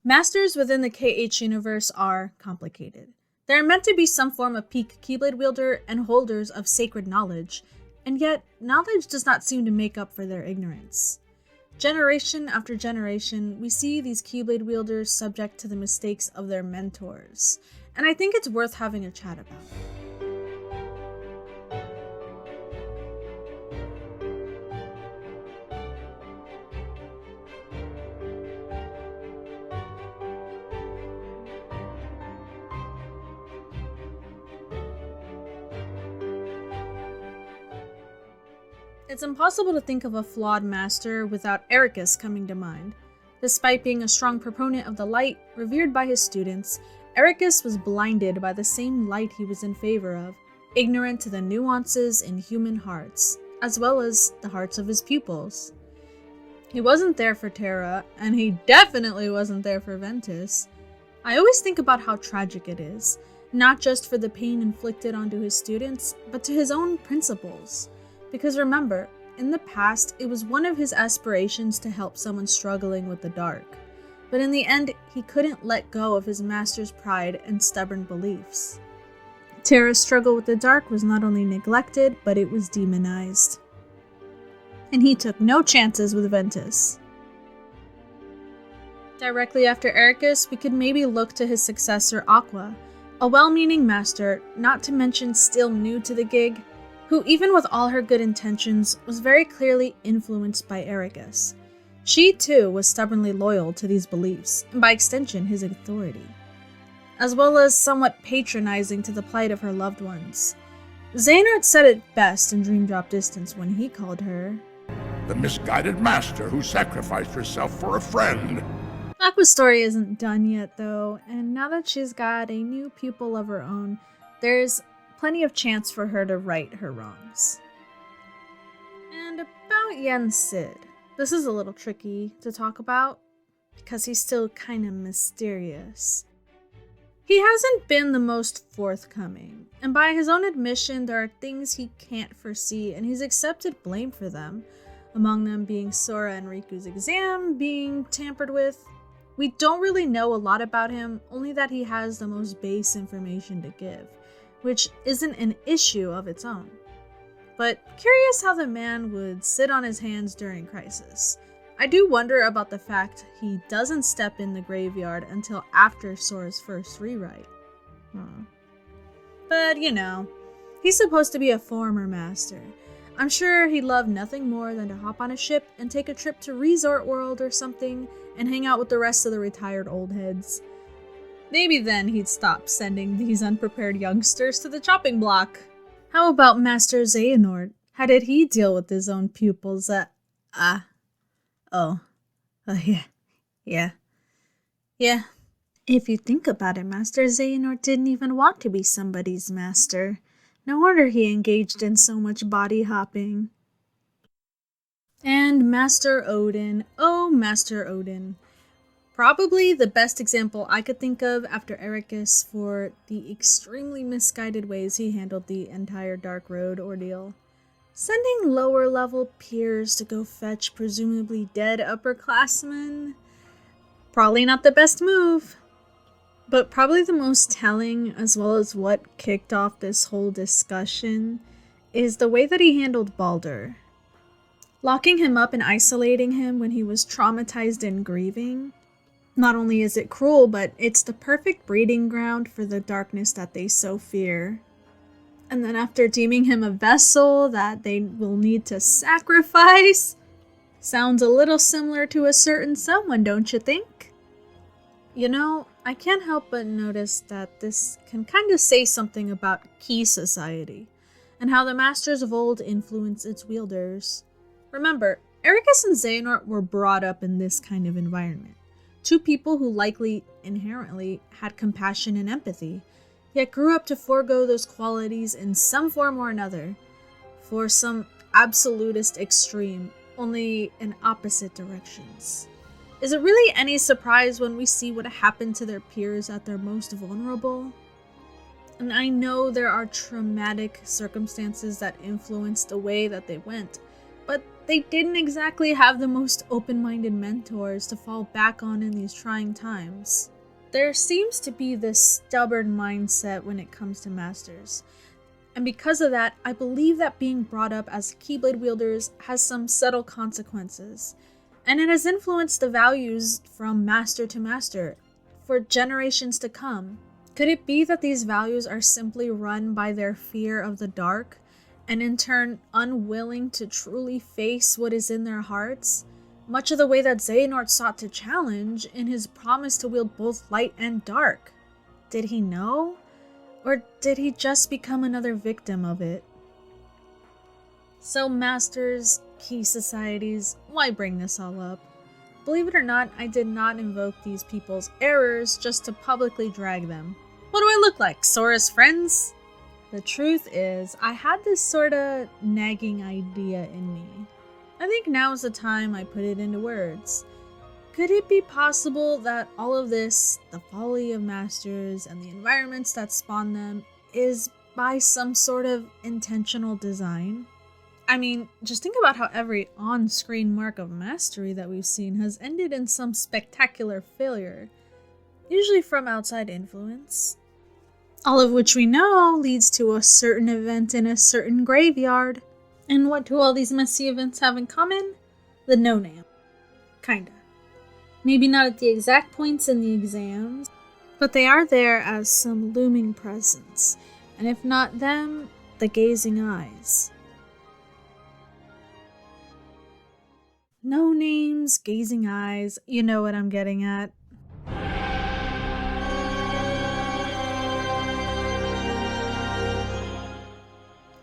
Masters within the KH universe are complicated. They are meant to be some form of peak Keyblade wielder and holders of sacred knowledge, and yet knowledge does not seem to make up for their ignorance. Generation after generation, we see these Keyblade wielders subject to the mistakes of their mentors, and I think it's worth having a chat about. It's impossible to think of a flawed master without Eraqus coming to mind. Despite being a strong proponent of the light, revered by his students, Eraqus was blinded by the same light he was in favor of, ignorant to the nuances in human hearts, as well as the hearts of his pupils. He wasn't there for Terra, and he definitely wasn't there for Ventus. I always think about how tragic it is, not just for the pain inflicted onto his students, but to his own principles. Because remember, in the past, it was one of his aspirations to help someone struggling with the dark. But in the end, he couldn't let go of his master's pride and stubborn beliefs. Terra's struggle with the dark was not only neglected, but it was demonized. And he took no chances with Ventus. Directly after Eraqus, we could maybe look to his successor Aqua, a well-meaning master, not to mention still new to the gig, who, even with all her good intentions, was very clearly influenced by Eraqus. She, too, was stubbornly loyal to these beliefs, and by extension, his authority, as well as somewhat patronizing to the plight of her loved ones. Xehanort said it best in Dream Drop Distance when he called her the misguided master who sacrificed herself for a friend. Aqua's story isn't done yet, though, and now that she's got a new pupil of her own, there's plenty of chance for her to right her wrongs. And about Yen Sid, this is a little tricky to talk about, because he's still kinda mysterious. He hasn't been the most forthcoming, and by his own admission, there are things he can't foresee, and he's accepted blame for them, among them being Sora and Riku's exam being tampered with. We don't really know a lot about him, only that he has the most base information to give, which isn't an issue of its own. But curious how the man would sit on his hands during crisis. I do wonder about the fact he doesn't step in the graveyard until after Sora's first rewrite. But you know, he's supposed to be a former master. I'm sure he'd love nothing more than to hop on a ship and take a trip to Resort World or something and hang out with the rest of the retired old heads. Maybe then he'd stop sending these unprepared youngsters to the chopping block. How about Master Xehanort? How did he deal with his own pupils? Yeah. If you think about it, Master Xehanort didn't even want to be somebody's master. No wonder he engaged in so much body hopping. And Master Odin. Oh, Master Odin. Probably the best example I could think of after Eraqus for the extremely misguided ways he handled the entire Dark Road ordeal. Sending lower-level peers to go fetch presumably dead upperclassmen? Probably not the best move. But probably the most telling, as well as what kicked off this whole discussion, is the way that he handled Baldur. Locking him up and isolating him when he was traumatized and grieving. Not only is it cruel, but it's the perfect breeding ground for the darkness that they so fear. And then after deeming him a vessel that they will need to sacrifice, sounds a little similar to a certain someone, don't you think? You know, I can't help but notice that this can kind of say something about Key Society, and how the Masters of old influence its wielders. Remember, Eraqus and Xehanort were brought up in this kind of environment. Two people who likely, inherently, had compassion and empathy, yet grew up to forego those qualities in some form or another, for some absolutist extreme, only in opposite directions. Is it really any surprise when we see what happened to their peers at their most vulnerable? And I know there are traumatic circumstances that influence the way that they went, but they didn't exactly have the most open-minded mentors to fall back on in these trying times. There seems to be this stubborn mindset when it comes to masters, and because of that, I believe that being brought up as Keyblade wielders has some subtle consequences, and it has influenced the values from master to master for generations to come. Could it be that these values are simply run by their fear of the dark, and in turn unwilling to truly face what is in their hearts, much of the way that Xehanort sought to challenge in his promise to wield both light and dark? Did he know? Or did he just become another victim of it? So masters, key societies, why bring this all up? Believe it or not, I did not invoke these people's errors just to publicly drag them. What do I look like, Sora's friends? The truth is, I had this sorta nagging idea in me. I think now is the time I put it into words. Could it be possible that all of this, the folly of masters and the environments that spawn them, is by some sort of intentional design? I mean, just think about how every on-screen mark of mastery that we've seen has ended in some spectacular failure, usually from outside influence. All of which we know leads to a certain event in a certain graveyard. And what do all these messy events have in common? The no-name. Kinda. Maybe not at the exact points in the exams, but they are there as some looming presence, and if not them, the gazing eyes. No names, gazing eyes, you know what I'm getting at.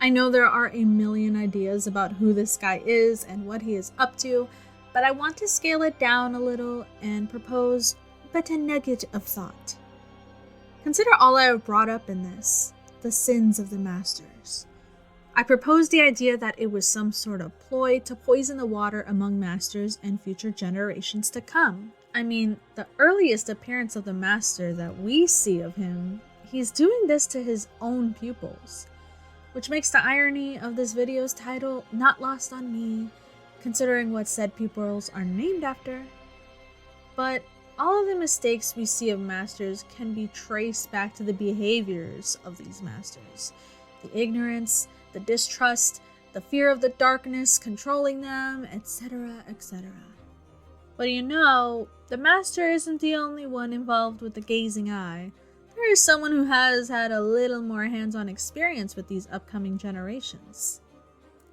I know there are a million ideas about who this guy is and what he is up to, but I want to scale it down a little and propose but a nugget of thought. Consider all I have brought up in this, the sins of the masters. I propose the idea that it was some sort of ploy to poison the water among masters and future generations to come. I mean, the earliest appearance of the master that we see of him, he's doing this to his own pupils, which makes the irony of this video's title not lost on me, considering what said pupils are named after. But all of the mistakes we see of masters can be traced back to the behaviors of these masters. The ignorance, the distrust, the fear of the darkness controlling them, etc., etc. But you know, the master isn't the only one involved with the gazing eye. There is someone who has had a little more hands-on experience with these upcoming generations.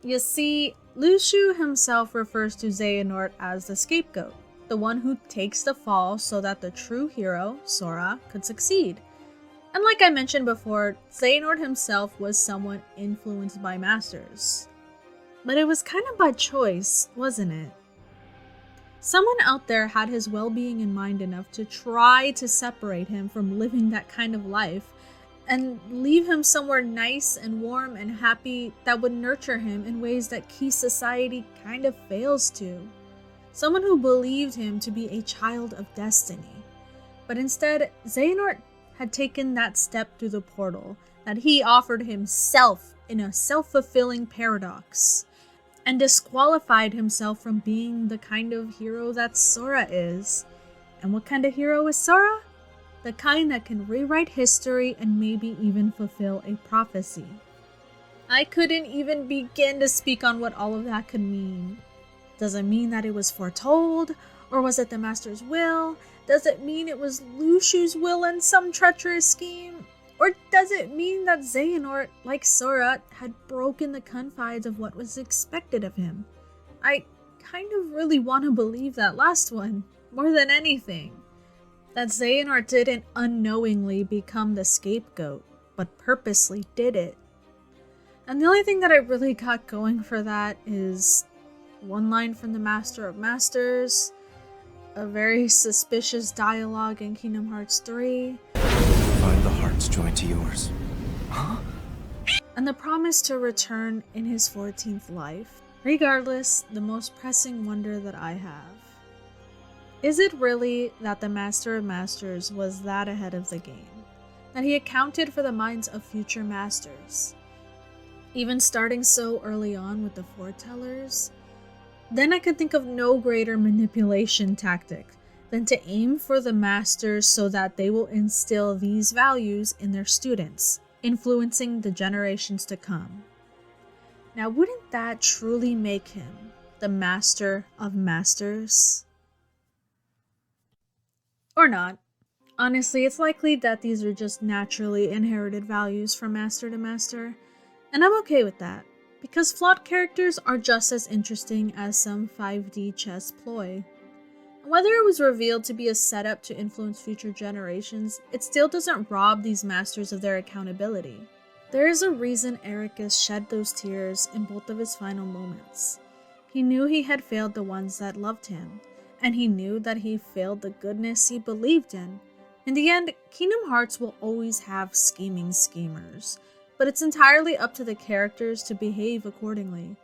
You see, Lushu himself refers to Xehanort as the scapegoat, the one who takes the fall so that the true hero, Sora, could succeed. And like I mentioned before, Xehanort himself was someone influenced by masters. But it was kind of by choice, wasn't it? Someone out there had his well-being in mind enough to try to separate him from living that kind of life and leave him somewhere nice and warm and happy that would nurture him in ways that key society kind of fails to. Someone who believed him to be a child of destiny. But instead, Xehanort had taken that step through the portal that he offered himself in a self-fulfilling paradox, and disqualified himself from being the kind of hero that Sora is. And what kind of hero is Sora? The kind that can rewrite history and maybe even fulfill a prophecy. I couldn't even begin to speak on what all of that could mean. Does it mean that it was foretold? Or was it the master's will? Does it mean it was Lushu's will in some treacherous scheme? Or does it mean that Xehanort, like Sora, had broken the confines of what was expected of him? I kind of really want to believe that last one, more than anything. That Xehanort didn't unknowingly become the scapegoat, but purposely did it. And the only thing that I really got going for that is one line from the Master of Masters, a very suspicious dialogue in Kingdom Hearts 3, find the hearts joined to yours. Huh? And the promise to return in his 14th life. Regardless, the most pressing wonder that I have. Is it really that the Master of Masters was that ahead of the game? That he accounted for the minds of future masters? Even starting so early on with the foretellers? then I could think of no greater manipulation tactic than to aim for the masters so that they will instill these values in their students, influencing the generations to come. Now, wouldn't that truly make him the master of masters? Or not. Honestly, it's likely that these are just naturally inherited values from master to master, and I'm okay with that, because flawed characters are just as interesting as some 5D chess ploy. Whether it was revealed to be a setup to influence future generations, it still doesn't rob these masters of their accountability. There is a reason eraqus shed those tears in both of his final moments. He knew he had failed the ones that loved him, and he knew that he failed the goodness he believed in. In the end, Kingdom Hearts will always have scheming schemers, but it's entirely up to the characters to behave accordingly.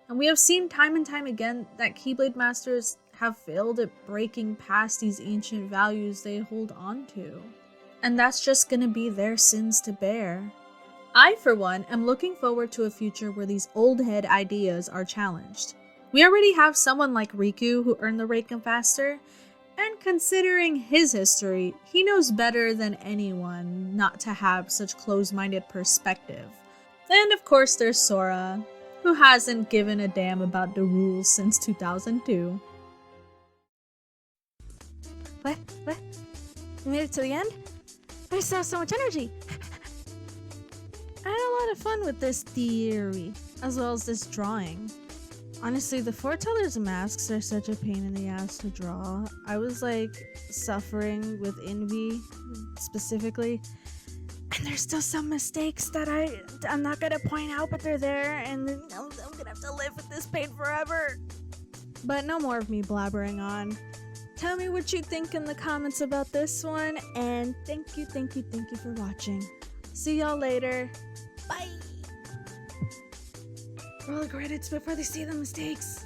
And we have seen time and time again that Keyblade Masters have failed at breaking past these ancient values they hold on to. And that's just gonna be their sins to bear. I, for one, am looking forward to a future where these old head ideas are challenged. We already have someone like Riku who earned the Reikon faster, and considering his history, he knows better than anyone not to have such close-minded perspective. And of course there's Sora, who hasn't given a damn about the rules since 2002. What? We made it to the end? I still have so much energy! I had a lot of fun with this theory, as well as this drawing. Honestly, the foretellers' masks are such a pain in the ass to draw. I was like suffering with envy, specifically. And there's still some mistakes that I'm not gonna point out, but they're there, and I'm gonna have to live with this pain forever. But no more of me blabbering on. Tell me what you think in the comments about this one, and thank you for watching. See y'all later. Bye! Roll the credits before they see the mistakes.